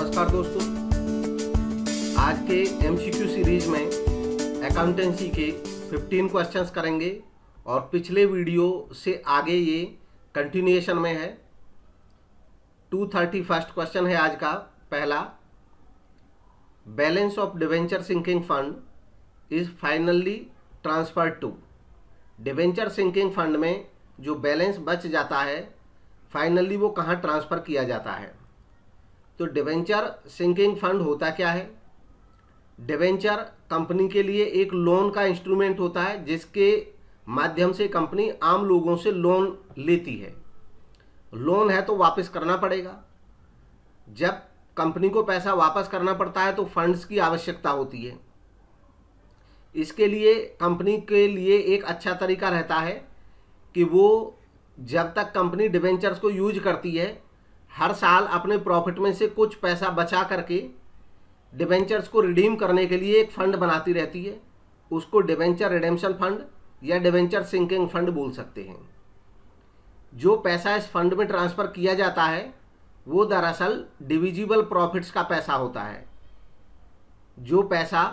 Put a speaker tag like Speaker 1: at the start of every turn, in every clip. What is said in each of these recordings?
Speaker 1: नमस्कार दोस्तों, आज के एमसीक्यू सीरीज में अकाउंटेंसी के 15 क्वेश्चंस करेंगे और पिछले वीडियो से आगे ये कंटिन्यूएशन में है। 231 क्वेश्चन है आज का पहला। Balance of debenture sinking fund is finally transferred to. Debenture sinking fund में जो बैलेंस बच जाता है फाइनली वो कहाँ ट्रांसफ़र किया जाता है। तो डिवेंचर सिंकिंग फंड होता क्या है? डिवेंचर कंपनी के लिए एक लोन का इंस्ट्रूमेंट होता है जिसके माध्यम से कंपनी आम लोगों से लोन लेती है। लोन है तो वापस करना पड़ेगा। जब कंपनी को पैसा वापस करना पड़ता है तो फंड्स की आवश्यकता होती है। इसके लिए कंपनी के लिए एक अच्छा तरीका रहता है कि वो जब तक कंपनी डिवेंचर्स को यूज करती है हर साल अपने प्रॉफिट में से कुछ पैसा बचा करके डिवेंचर्स को रिडीम करने के लिए एक फंड बनाती रहती है। उसको डिवेंचर रिडेम्पशन फंड या डिवेंचर सिंकिंग फंड बोल सकते हैं। जो पैसा इस फंड में ट्रांसफ़र किया जाता है वो दरअसल डिविजिबल प्रॉफिट्स का पैसा होता है। जो पैसा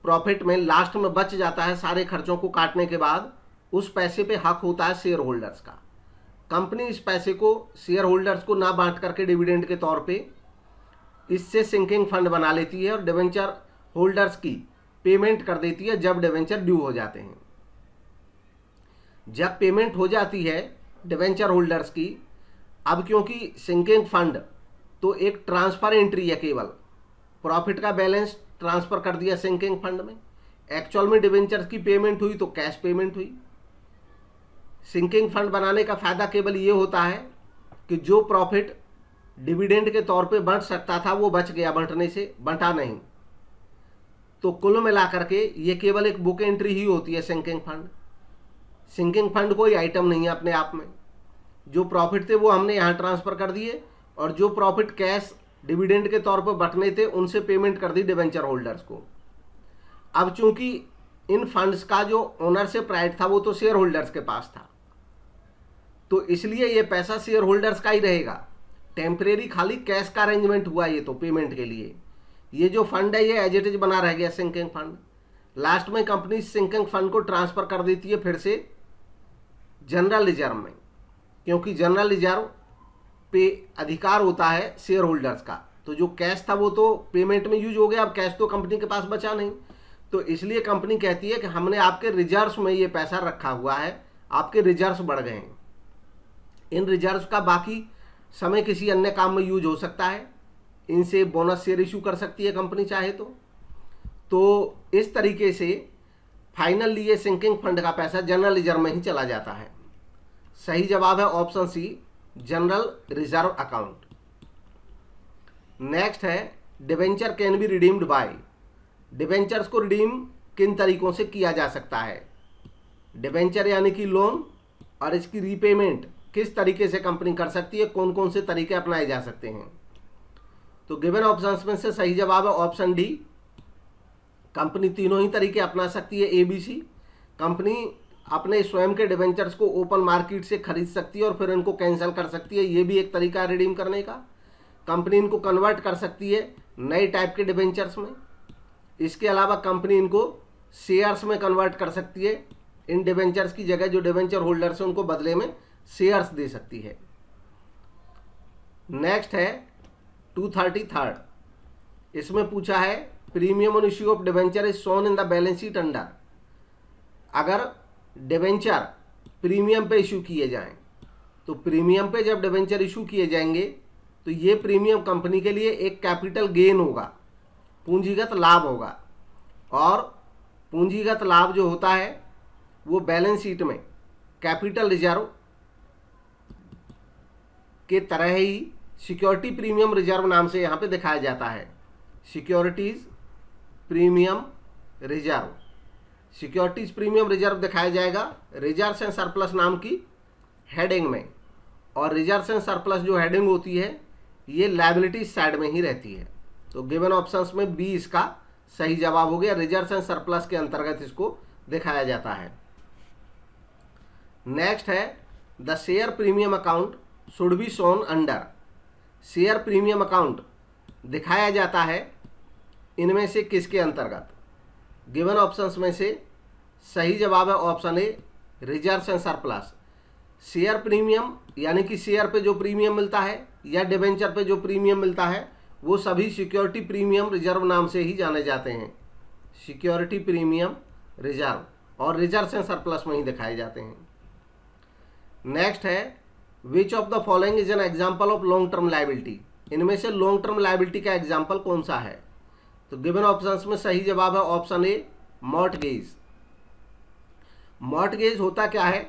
Speaker 1: प्रॉफिट में लास्ट में बच जाता है सारे खर्चों को काटने के बाद, उस पैसे पे हक होता है शेयर होल्डर्स का। कंपनी इस पैसे को शेयर होल्डर्स को ना बांट करके डिविडेंड के तौर पे इससे सिंकिंग फंड बना लेती है और डिवेंचर होल्डर्स की पेमेंट कर देती है जब डिवेंचर ड्यू हो जाते हैं। जब पेमेंट हो जाती है डिवेंचर होल्डर्स की, अब क्योंकि सिंकिंग फंड तो एक ट्रांसफर एंट्री है, केवल प्रॉफिट का बैलेंस ट्रांसफ़र कर दिया सिंकिंग फंड में। एक्चुअल में डिवेंचर्स की पेमेंट हुई तो कैश पेमेंट हुई। सिंकिंग फंड बनाने का फ़ायदा केवल ये होता है कि जो प्रॉफिट डिविडेंड के तौर पे बंट सकता था वो बच गया, बंटने से बंटा नहीं। तो कुल मिलाकर के ये केवल एक बुक एंट्री ही होती है सिंकिंग फंड। सिंकिंग फंड कोई आइटम नहीं है अपने आप में। जो प्रॉफिट थे वो हमने यहाँ ट्रांसफ़र कर दिए और जो प्रॉफिट कैश डिविडेंड के तौर पर बंटने थे उनसे पेमेंट कर दी डिवेंचर होल्डर्स को। अब चूंकि इन फंड्स का जो ओनरशिप राइट था वो तो शेयर होल्डर्स के पास था, तो इसलिए ये पैसा शेयर होल्डर्स का ही रहेगा। टेम्परेरी खाली कैश का अरेंजमेंट हुआ ये तो पेमेंट के लिए। ये जो फंड है ये एज इट इज बना रह गया सिंकिंग फंड। लास्ट में कंपनी सिंकिंग फंड को ट्रांसफ़र कर देती है फिर से जनरल रिजर्व में, क्योंकि जनरल रिजर्व पे अधिकार होता है शेयर होल्डर्स का। तो जो कैश था वो तो पेमेंट में यूज हो गया, अब कैश तो कंपनी के पास बचा नहीं। तो इसलिए कंपनी कहती है कि हमने आपके रिजर्व्स में ये पैसा रखा हुआ है, आपके रिजर्व्स बढ़ गए हैं। इन रिजर्व्स का बाकी समय किसी अन्य काम में यूज हो सकता है। इनसे बोनस शेयर इशू कर सकती है कंपनी चाहे तो इस तरीके से फाइनली ये सिंकिंग फंड का पैसा जनरल रिजर्व में ही चला जाता है। सही जवाब है option C, general reserve account. Next है debenture can be redeemed by. Debentures को रिडीम किन तरीकों से किया जा सकता है? डिवेंचर यानी कि लोन, और इसकी रीपेमेंट किस तरीके से कंपनी कर सकती है, कौन कौन से तरीके अपनाए जा सकते हैं? तो गिवन ऑप्शंस में से सही जवाब है ऑप्शन डी। कंपनी तीनों ही तरीके अपना सकती है, ABC। कंपनी अपने स्वयं के डिवेंचर्स को ओपन मार्केट से खरीद सकती है और फिर इनको कैंसिल कर सकती है, ये भी एक तरीका है रिडीम करने का। कंपनी इनको कन्वर्ट कर सकती है नए टाइप के डिवेंचर्स में। इसके अलावा कंपनी इनको शेयर्स में कन्वर्ट कर सकती है। इन डिवेंचर्स की जगह जो डिवेंचर होल्डर्स हैं उनको बदले में शेयर्स दे सकती है। नेक्स्ट है 233। इसमें पूछा है premium on issue of debenture is shown in the balance sheet under. अगर डिवेंचर प्रीमियम पे इशू किए जाएं तो प्रीमियम पे जब डिवेंचर इशू किए जाएंगे तो ये प्रीमियम कंपनी के लिए एक कैपिटल गेन होगा, पूंजीगत लाभ होगा। और पूंजीगत लाभ जो होता है वो बैलेंस शीट में कैपिटल रिजर्व के तरह ही सिक्योरिटी प्रीमियम रिजर्व नाम से यहाँ पे दिखाया जाता है। Securities premium reserve, securities premium reserve दिखाया जाएगा रिजर्व्स एंड सरप्लस नाम की हेडिंग में। और रिजर्व्स एंड सरप्लस जो हेडिंग होती है ये लायबिलिटी साइड में ही रहती है। तो गिवन ऑप्शंस में बी इसका सही जवाब हो गया। रिजर्व्स एंड सरप्लस के अंतर्गत इसको दिखाया जाता है। नेक्स्ट है the share premium account should be shown under. Share premium account दिखाया जाता है इनमें से किसके अंतर्गत? गिवन ऑप्शंस में से सही जवाब है option A, reserves and surplus. Share premium यानी कि शेयर पे जो प्रीमियम मिलता है या डिबेंचर पे जो प्रीमियम मिलता है वो सभी सिक्योरिटी प्रीमियम रिजर्व नाम से ही जाने जाते हैं। सिक्योरिटी प्रीमियम रिजर्व और रिजर्व्स एंड सरप्लस में ही दिखाए जाते हैं। नेक्स्ट है which of the following is an example of long term liability. इनमें से लॉन्ग टर्म लायबिलिटी का एग्जाम्पल कौन सा है? तो गिवन ऑप्शंस में सही जवाब है ऑप्शन ए, मॉर्टगेज। मॉर्टगेज होता क्या है?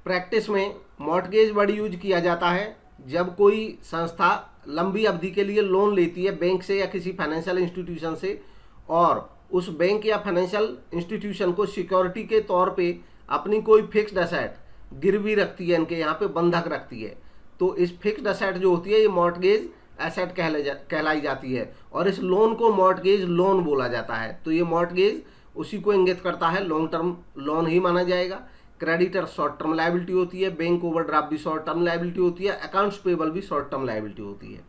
Speaker 1: प्रैक्टिस में मॉर्टगेज वर्ड यूज किया जाता है जब कोई संस्था लंबी अवधि के लिए लोन लेती है बैंक से या किसी फाइनेंशियल इंस्टीट्यूशन से, और उस बैंक या फाइनेंशियल इंस्टीट्यूशन को सिक्योरिटी के तौर पे अपनी कोई फिक्स्ड एसेट गिरवी रखती है, इनके यहाँ पे बंधक रखती है। तो इस फिक्स्ड एसेट जो होती है ये मॉर्टगेज एसेट कहलाई जाती है और इस लोन को मॉर्टगेज लोन बोला जाता है। तो ये मॉर्टगेज उसी को इंगित करता है, लॉन्ग टर्म लोन ही माना जाएगा। क्रेडिटर शॉर्ट टर्म लायबिलिटी होती है, बैंक ओवरड्राफ्ट भी शॉर्ट टर्म लायबिलिटी होती है, अकाउंट्स पेबल भी शॉर्ट टर्म लायबिलिटी होती है।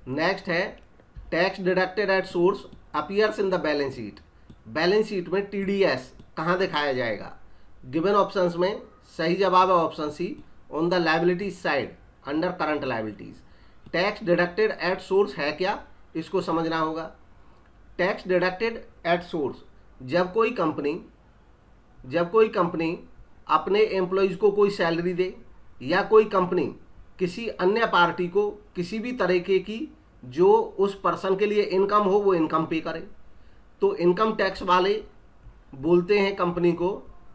Speaker 1: नेक्स्ट है tax deducted at source appears in the balance sheet. Balance sheet में टीडीएस कहाँ दिखाया जाएगा? गिवन ऑप्शंस में सही जवाब है option C, on the liability side under current liabilities. Tax deducted at source है क्या, इसको समझना होगा। टैक्स डिडक्टेड एट सोर्स जब कोई कंपनी अपने एम्प्लॉयज़ को कोई सैलरी दे या कोई कंपनी किसी अन्य पार्टी को किसी भी तरीके की जो उस पर्सन के लिए इनकम हो वो इनकम पे करे, तो इनकम टैक्स वाले बोलते हैं कंपनी को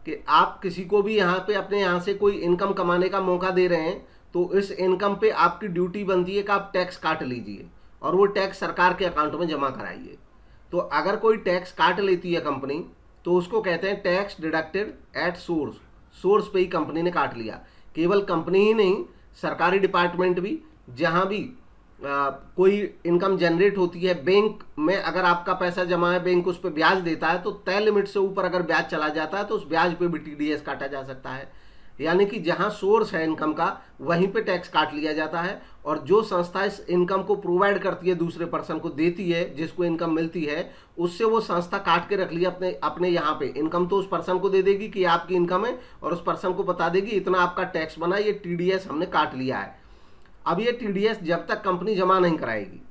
Speaker 1: कि आप किसी को भी यहाँ पे अपने यहाँ से कोई इनकम कमाने का मौका दे रहे हैं तो इस इनकम पे आपकी ड्यूटी बनती है कि आप टैक्स काट लीजिए और वो टैक्स सरकार के अकाउंट में जमा कराइए। तो अगर कोई टैक्स काट लेती है कंपनी तो उसको कहते हैं tax deducted at source. Source पे ही कंपनी ने काट लिया। केवल कंपनी ही नहीं, सरकारी डिपार्टमेंट भी, जहाँ भी कोई इनकम जनरेट होती है, बैंक में अगर आपका पैसा जमा है, बैंक उस पर ब्याज देता है तो तय लिमिट से ऊपर अगर ब्याज चला जाता है तो उस ब्याज पे भी टीडीएस काटा जा सकता है। यानी कि जहां सोर्स है इनकम का वहीं पे टैक्स काट लिया जाता है, और जो संस्था इस इनकम को प्रोवाइड करती है, दूसरे पर्सन को देती है, जिसको इनकम मिलती है, उससे वो संस्था काट के रख लिया अपने यहाँ पे। इनकम तो उस पर्सन को दे देगी कि आपकी इनकम है, और उस पर्सन को बता देगी इतना आपका टैक्स बना, ये टीडीएस हमने काट लिया है। अब ये टीडीएस जब तक कंपनी जमा नहीं कराएगी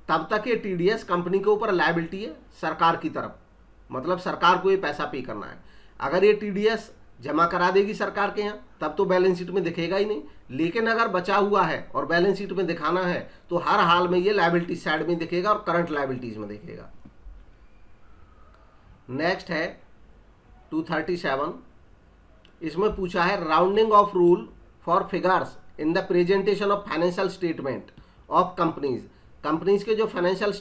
Speaker 1: तब तक ये टीडीएस कंपनी के ऊपर लायबिलिटी है सरकार की तरफ, मतलब सरकार को ये पैसा पे करना है। अगर ये टीडीएस जमा करा देगी सरकार के यहाँ तब तो बैलेंस शीट में दिखेगा ही नहीं, लेकिन अगर बचा हुआ है और बैलेंस शीट में दिखाना है तो हर हाल में ये लायबिलिटी साइड में दिखेगा और करंट लायबिलिटीज में दिखेगा। नेक्स्ट है 237, इसमें पूछा है rounding off rule for figures in the presentation of financial statement of companies. Companies के जो फाइनेंशियल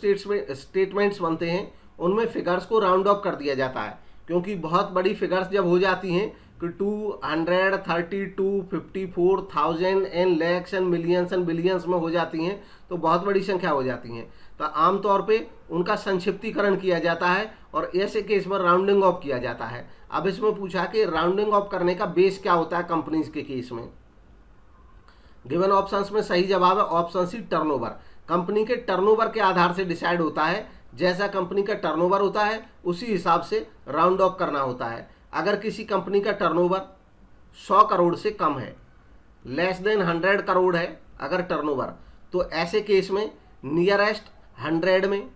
Speaker 1: स्टेटमेंट्स बनते हैं उनमें फिगर्स को राउंड ऑफ कर दिया जाता है, क्योंकि बहुत बड़ी फिगर्स जब हो जाती हैं कि 232, 54,000 and lakhs and millions and billions में हो जाती हैं तो बहुत बड़ी संख्या हो जाती हैं, तो आमतौर पे उनका संक्षिप्तीकरण किया जाता है और ऐसे केस में राउंडिंग ऑफ किया जाता है। अब इसमें पूछा कि राउंडिंग ऑफ करने का बेस क्या होता है कंपनीज के केस में। गिवन ऑप्शंस में सही जवाब है ऑप्शन सी, टर्नओवर। कंपनी के टर्नओवर के आधार से डिसाइड होता है, जैसा कंपनी का टर्नओवर होता है उसी हिसाब से राउंड ऑफ करना होता है। अगर किसी कंपनी का टर्नओवर 100 करोड़ से कम है, लेस देन 100 करोड़ है अगर टर्नओवर, तो ऐसे केस में नियरेस्ट 100 में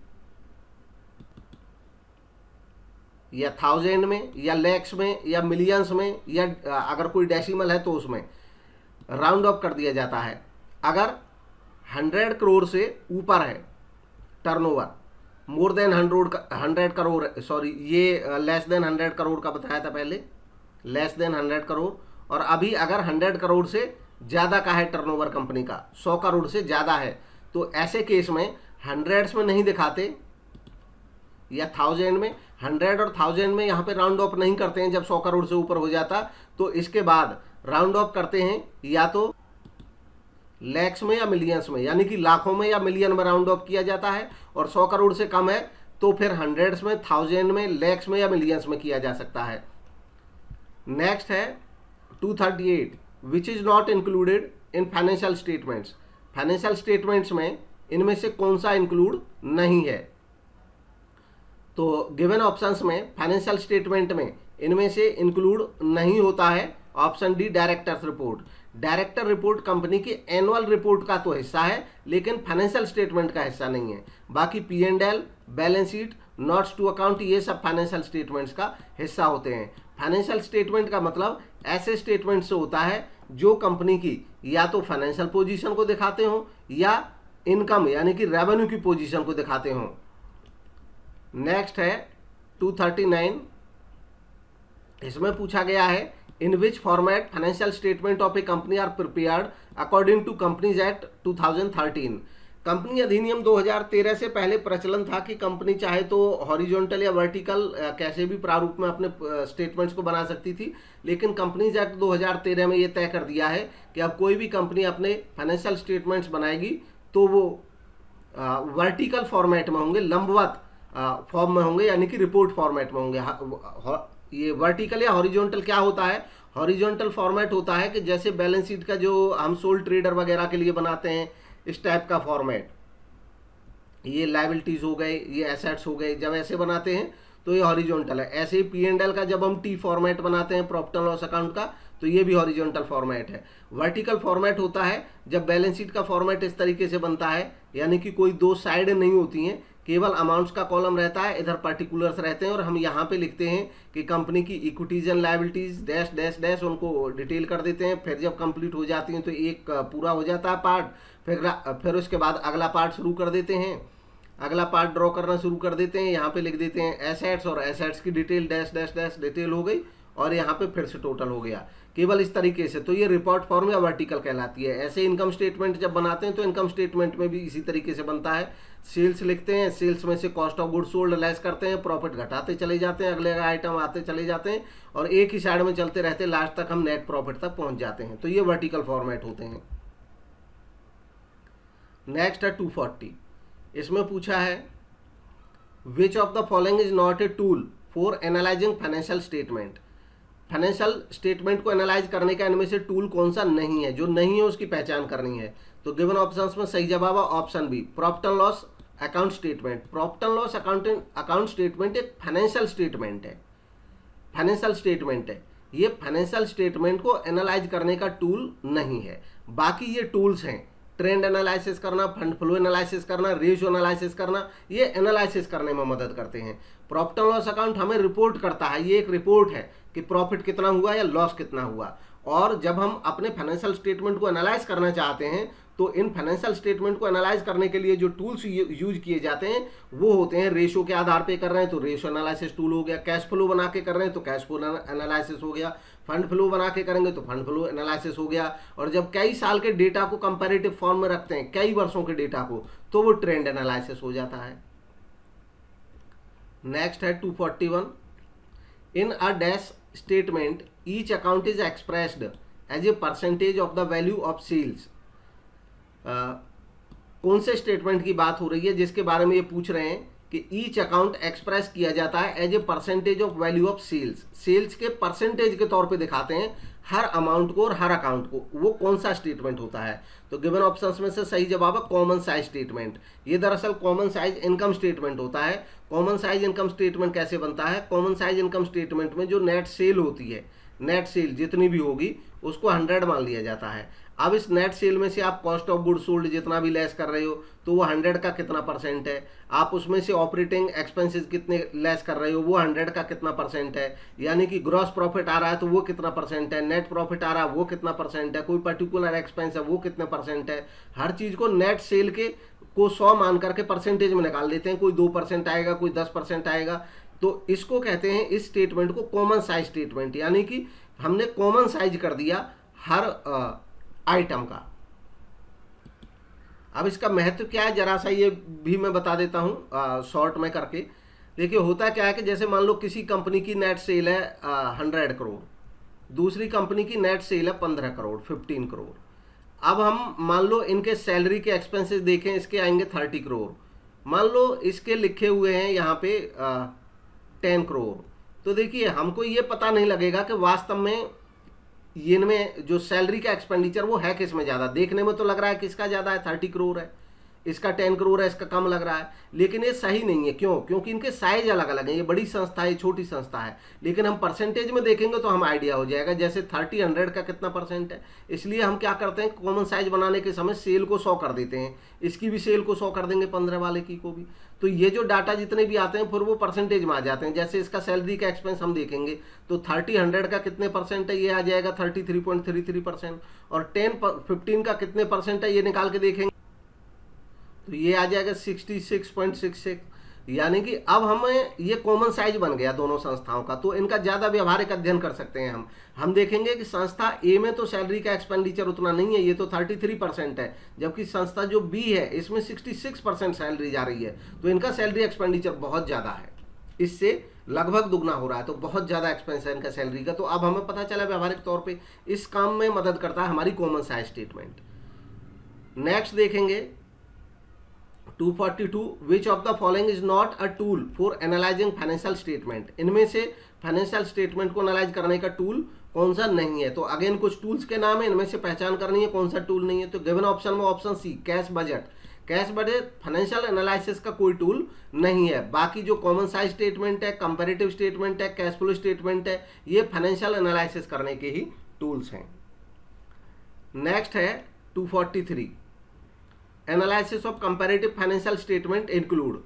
Speaker 1: या 1000 में या लैक्स में या मिलियंस में या अगर कोई डेसिमल है तो उसमें राउंड ऑफ कर दिया जाता है। अगर 100 करोड़ से ऊपर है turnover, more than 100 crore, sorry ये लेस देन 100 करोड़ का बताया था पहले, लेस देन 100 करोड़, और अभी अगर 100 करोड़ से ज़्यादा का है टर्नओवर कंपनी का, 100 करोड़ से ज़्यादा है, तो ऐसे केस में 100s में नहीं दिखाते या 1000 में, 100 और 1000 में यहाँ पे राउंड ऑफ नहीं करते हैं जब 100 करोड़ से ऊपर हो जाता, तो इसके बाद राउंड ऑफ करते हैं या तो लैक्स में या मिलियंस में, यानी कि लाखों में या मिलियन में राउंड ऑफ किया जाता है, और 100 करोड़ से कम है तो फिर 100s में, 1000 में, लैक्स में या मिलियंस में किया जा सकता है। नेक्स्ट है 238, which is not included in financial statements, financial statements में इनमें से कौन सा इंक्लूड नहीं है। तो गिवन ऑप्शंस में फाइनेंशियल स्टेटमेंट में इनमें से इंक्लूड नहीं होता है option D directors report. Director report company की एनुअल रिपोर्ट का तो हिस्सा है लेकिन फाइनेंशियल स्टेटमेंट का हिस्सा नहीं है। बाकी P&L, balance sheet, notes to account ये सब फाइनेंशियल स्टेटमेंट्स का हिस्सा होते हैं। फाइनेंशियल स्टेटमेंट का मतलब ऐसे स्टेटमेंट से होता है जो कंपनी की या तो फाइनेंशियल पोजीशन को दिखाते हो या इनकम यानी कि रेवेन्यू की पोजीशन को दिखाते हो। नेक्स्ट है 239, इसमें पूछा गया है in which format financial statement of a company are prepared according to companies act 2013। Company अधिनियम 2013 से पहले प्रचलन था कि कंपनी चाहे तो हॉरिजॉन्टल या वर्टिकल कैसे भी प्रारूप में अपने स्टेटमेंट्स को बना सकती थी, लेकिन कंपनीज एक्ट 2013 में ये तय कर दिया है कि अब कोई भी कंपनी अपने फाइनेंशियल स्टेटमेंट्स बनाएगी तो वो वर्टिकल फॉर्मेट में होंगे, लंबवत फॉर्म में होंगे यानी कि रिपोर्ट फॉर्मेट में होंगे। ये वर्टिकल या हॉरिजॉन्टल क्या होता है? हॉरिजॉन्टल फॉर्मेट होता है कि जैसे बैलेंस शीट का जो हम सोल ट्रेडर वगैरह के लिए बनाते हैं इस टाइप का फॉर्मेट, ये लायबिलिटीज हो गए, ये एसेट्स हो गए, जब ऐसे बनाते हैं तो ये हॉरिजॉन्टल है। ऐसे ही P&L का जब हम T फॉर्मेट बनाते हैं प्रॉफिट एंड लॉस अकाउंट का तो ये भी हॉरिजॉन्टल फॉर्मेट है। वर्टिकल फॉर्मेट होता है जब बैलेंस शीट का फॉर्मेट इस तरीके से बनता है यानी कि कोई दो साइड नहीं होती हैं, केवल अमाउंट्स का कॉलम रहता है, इधर पर्टिकुलर्स रहते हैं और हम यहाँ पे लिखते हैं कि कंपनी की equities and liabilities dash dash dash उनको डिटेल कर देते हैं। फिर जब कंप्लीट हो जाती हैं तो एक पूरा हो जाता है पार्ट, फिर उसके बाद अगला पार्ट शुरू कर देते हैं, अगला पार्ट ड्रॉ करना शुरू कर देते हैं। यहाँ पे लिख देते हैं एसेट्स और एसेट्स की detail dash dash dash detail हो गई और यहाँ पे फिर से टोटल हो गया, केवल इस तरीके से। तो ये रिपोर्ट फॉर्म या वर्टिकल कहलाती है। ऐसे इनकम स्टेटमेंट जब बनाते हैं तो इनकम स्टेटमेंट में भी इसी तरीके से बनता है। सेल्स लिखते हैं, सेल्स में से cost of goods sold less करते हैं, प्रॉफिट घटाते चले जाते हैं, अगले आइटम आते चले जाते हैं और एक ही साइड में चलते रहते हैं, लास्ट तक हम नेट प्रॉफिट तक पहुंच जाते हैं। तो ये वर्टिकल फॉर्मेट होते हैं। नेक्स्ट है 240, इसमें पूछा है which of the following is not a tool for analysing financial statement. Financial statement को एनालाइज करने का इनमें से टूल कौन सा नहीं है, जो नहीं है उसकी पहचान करनी है। तो गिवन ऑप्शंस में सही जवाब है option B profit and loss account statement. Profit and loss account statement एक फाइनेंशियल स्टेटमेंट है, फाइनेंशियल स्टेटमेंट है। ये फाइनेंशियल स्टेटमेंट को एनालाइज करने का टूल नहीं है। बाकी ये टूल्स हैं, ट्रेंड एनालिसिस करना, फंड फ्लो एनालिसिस करना, रेशियो एनालिसिस करना, ये एनालिसिस करने में मदद करते हैं। प्रॉफिट एंड लॉस अकाउंट हमें रिपोर्ट करता है, ये एक रिपोर्ट है कि प्रॉफिट कितना हुआ या लॉस कितना हुआ। और जब हम अपने फाइनेंशियल स्टेटमेंट को एनालाइज करना चाहते हैं तो इन फाइनेंशियल स्टेटमेंट को एनालाइज करने के लिए जो टूल्स यूज किए जाते हैं वो होते हैं रेशियो के आधार पे कर रहे हैं तो रेशियो एनालिसिस टूल हो गया, कैश फ्लो बना के कर रहे हैं तो कैश फ्लो एनालिसिस हो गया, फंड फ्लो बना के करेंगे तो फंड फ्लो एनालिसिस हो गया, और जब कई साल के डेटा को कंपैरेटिव फॉर्म में रखते हैं, कई वर्षों के डेटा को, तो वो ट्रेंड एनालिसिस हो जाता है। नेक्स्ट है 241, in a dash statement each account is expressed as a percentage of the value of sales. कौन से स्टेटमेंट की बात हो रही है जिसके बारे में ये पूछ रहे हैं कि ईच अकाउंट एक्सप्रेस किया जाता है as a percentage of value of sales, sales के परसेंटेज के तौर पे दिखाते हैं हर अमाउंट को और हर अकाउंट को, वो कौन सा स्टेटमेंट होता है। तो गिवन ऑप्शंस में से सही जवाब है कॉमन साइज स्टेटमेंट। ये दरअसल कॉमन साइज इनकम स्टेटमेंट होता है। कॉमन साइज इनकम स्टेटमेंट कैसे बनता है? कॉमन साइज इनकम स्टेटमेंट में जो नेट सेल होती है, नेट सेल जितनी भी होगी उसको 100 मान लिया जाता है। अब इस नेट सेल में से आप कॉस्ट ऑफ गुड्स सोल्ड जितना भी लेस कर रहे हो तो वो 100 का कितना परसेंट है, आप उसमें से ऑपरेटिंग एक्सपेंसेस कितने लेस कर रहे हो वो 100 का कितना परसेंट है, यानी कि ग्रॉस प्रॉफिट आ रहा है तो वो कितना परसेंट है, नेट प्रॉफिट आ रहा है वो कितना परसेंट है, कोई पर्टिकुलर एक्सपेंस है वो कितने परसेंट है। हर चीज़ को नेट सेल के को 100 मान करके परसेंटेज में निकाल लेते हैं, कोई 2% आएगा, कोई 10% आएगा। तो इसको कहते हैं, इस स्टेटमेंट को कॉमन साइज स्टेटमेंट, यानी कि हमने कॉमन साइज कर दिया हर आइटम का। अब इसका महत्व क्या है जरा सा ये भी मैं बता देता हूँ शॉर्ट में करके। देखिए होता क्या है कि जैसे मान लो किसी कंपनी की नेट सेल है 100 करोड़, दूसरी कंपनी की नेट सेल है 15 करोड़ 15 करोड़। अब हम मान लो इनके सैलरी के एक्सपेंसेस देखें, इसके आएंगे 30 करोड़, मान लो इसके लिखे हुए हैं यहाँ पे 10 करोड़। तो देखिए हमको ये पता नहीं लगेगा कि वास्तव में ये इनमें जो सैलरी का एक्सपेंडिचर वो है किस में ज़्यादा, देखने में तो लग रहा है किसका ज़्यादा है, 30 करोड़ है, इसका 10 करोड़ है, इसका कम लग रहा है, लेकिन ये सही नहीं है। क्यों? क्योंकि इनके साइज अलग अलग है, ये बड़ी संस्था है, छोटी संस्था है, लेकिन हम परसेंटेज में देखेंगे तो हम आइडिया हो जाएगा। जैसे 30 100 का कितना परसेंट है, इसलिए हम क्या करते हैं, कॉमन साइज बनाने के समय सेल को 100 कर देते हैं, इसकी भी सेल को 100 कर देंगे, 15 वाले की को भी। तो ये जो डाटा जितने भी आते हैं फिर वो परसेंटेज में आ जाते हैं। जैसे इसका सैलरी का एक्सपेंस हम देखेंगे तो 30 100 का कितने परसेंट है, ये आ जाएगा 33.33%, और 10 15 का कितने परसेंट है ये निकाल के देखेंगे तो ये आ जाएगा 66.66। यानी कि अब हमें ये कॉमन साइज बन गया दोनों संस्थाओं का, तो इनका ज़्यादा व्यवहारिक अध्ययन कर सकते हैं हम देखेंगे कि संस्था ए में तो सैलरी का एक्सपेंडिचर उतना नहीं है, ये तो 33% है, जबकि संस्था जो बी है इसमें 66% सैलरी जा रही है, तो इनका सैलरी एक्सपेंडिचर बहुत ज़्यादा है, इससे लगभग दुगना हो रहा है, तो बहुत ज़्यादा एक्सपेंस है इनका सैलरी का। तो अब हमें पता चला व्यवहारिक तौर पर इस काम में मदद करता है हमारी कॉमन साइज स्टेटमेंट। नेक्स्ट देखेंगे 242, which of the following is not a tool for analysing financial statement. इनमें से फाइनेंशियल स्टेटमेंट को एनालाइज करने का टूल कौन सा नहीं है। तो अगेन कुछ टूल्स के नाम है, इनमें से पहचान करनी है कौन सा टूल नहीं है। तो गिवन ऑप्शन में option C cash budget, cash budget financial analysis का कोई टूल नहीं है। बाकी जो कॉमन साइज स्टेटमेंट है, कंपैरेटिव स्टेटमेंट है, कैश फ्लो स्टेटमेंट है, ये फाइनेंशियल एनालिसिस करने के ही टूल्स हैं। नेक्स्ट है 243, analysis of comparative financial statement include.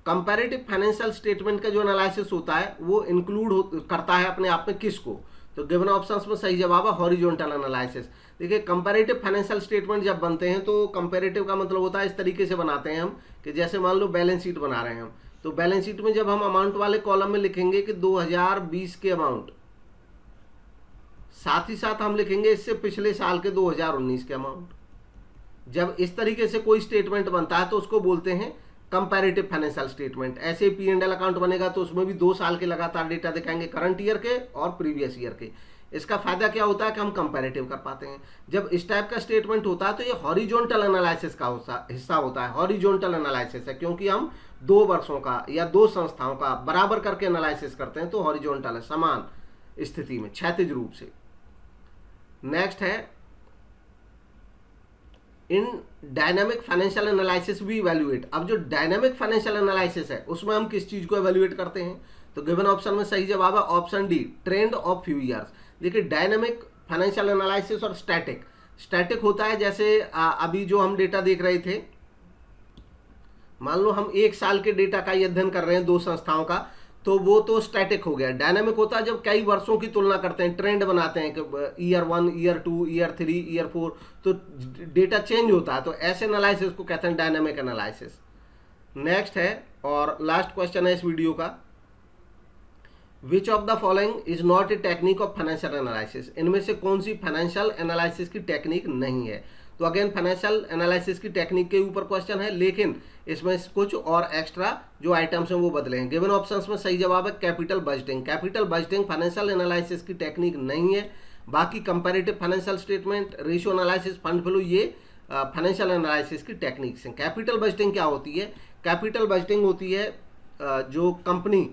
Speaker 1: Comparative financial statement का जो एनालिसिस होता है वो इंक्लूड करता है अपने आप में किसको। तो गिवन ऑप्शंस में सही जवाब है हॉरिजॉन्टल एनालिसिस। देखिए कंपैरेटिव फाइनेंशियल स्टेटमेंट जब बनते हैं तो कंपैरेटिव का मतलब होता है इस तरीके से बनाते हैं हम कि जैसे मान लो बैलेंस शीट बना रहे हैं हम, तो बैलेंस शीट में जब हम अमाउंट वाले कॉलम में लिखेंगे कि 2020 के अमाउंट, साथ ही साथ हम लिखेंगे इससे पिछले साल के 2019 के अमाउंट। जब इस तरीके से कोई स्टेटमेंट बनता है तो उसको बोलते हैं कंपैरेटिव फाइनेंशियल स्टेटमेंट। ऐसे P&L अकाउंट बनेगा तो उसमें भी 2 साल के लगातार डेटा दिखाएंगे, करंट ईयर के और प्रीवियस ईयर के। इसका फायदा क्या होता है कि हम कंपैरेटिव कर पाते हैं। जब इस टाइप का स्टेटमेंट होता है तो ये हॉरिजॉन्टल एनालिसिस का हिस्सा होता है। हॉरिजॉन्टल एनालिसिस है क्योंकि हम 2 वर्षों का या 2 संस्थाओं का बराबर करके एनालिसिस करते हैं, तो हॉरिजॉन्टल है, समान स्थिति में, क्षैतिज रूप से। नेक्स्ट है इन डायनामिक फाइनेंशियल एनालिसिस भी इवैल्यूएट। अब जो डायनामिक फाइनेंशियल एनालिसिस है उसमें हम किस चीज को इवैल्यूएट करते हैं। तो गिवन ऑप्शन में सही जवाब है option D, trend of few years. देखिए डायनामिक फाइनेंशियल एनालिसिस और स्टैटिक, स्टैटिक होता है जैसे अभी जो हम डेटा देख रहे थे, मान लो हम 1 साल के डेटा का अध्ययन कर रहे हैं 2 संस्थाओं का, तो वो तो स्टैटिक हो गया। डायनामिक होता है जब कई वर्षों की तुलना करते हैं, ट्रेंड बनाते हैं कि ईयर 1, ईयर 2, ईयर 3, ईयर 4, तो डेटा चेंज होता है, तो ऐसे एनालिसिस को कहते हैं डायनामिक एनालिसिस। नेक्स्ट है और लास्ट क्वेश्चन है इस वीडियो का, which of the following is not a technique of financial analysis. इनमें से कौन सी फाइनेंशियल एनालिसिस की टेक्निक नहीं है। तो अगेन फाइनेंशियल एनालिसिस की टेक्निक के ऊपर क्वेश्चन है, लेकिन इसमें कुछ और एक्स्ट्रा जो आइटम्स हैं वो बदले हैं। गिवन ऑप्शंस में सही जवाब है capital budgeting. Capital budgeting financial analysis की टेक्निक नहीं है। बाकी comparative financial statement, ratio analysis, fund flow, ये फाइनेंशियल एनालिसिस की टेक्निक्स हैं। कैपिटल बजटिंग क्या होती है? कैपिटल बजटिंग होती है जो कंपनी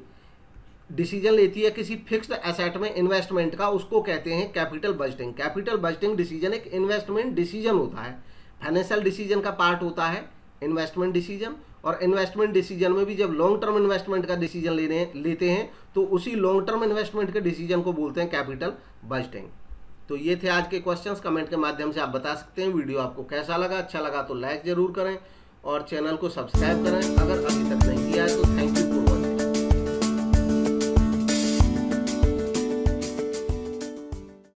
Speaker 1: डिसीजन लेती है किसी फिक्स्ड एसेट में इन्वेस्टमेंट का, उसको कहते हैं capital budgeting. Capital budgeting decision एक इन्वेस्टमेंट डिसीजन होता है, फाइनेंशियल डिसीजन का पार्ट होता है इन्वेस्टमेंट डिसीजन, और इन्वेस्टमेंट डिसीजन में भी जब लॉन्ग टर्म इन्वेस्टमेंट का डिसीजन लेते हैं तो उसी लॉन्ग टर्म इन्वेस्टमेंट के डिसीजन को बोलते हैं कैपिटल बजटिंग। तो ये थे आज के क्वेश्चंस। कमेंट के माध्यम से आप बता सकते हैं वीडियो आपको कैसा लगा। अच्छा लगा तो लाइक जरूर करें और चैनल को सब्सक्राइब करें अगर अभी तक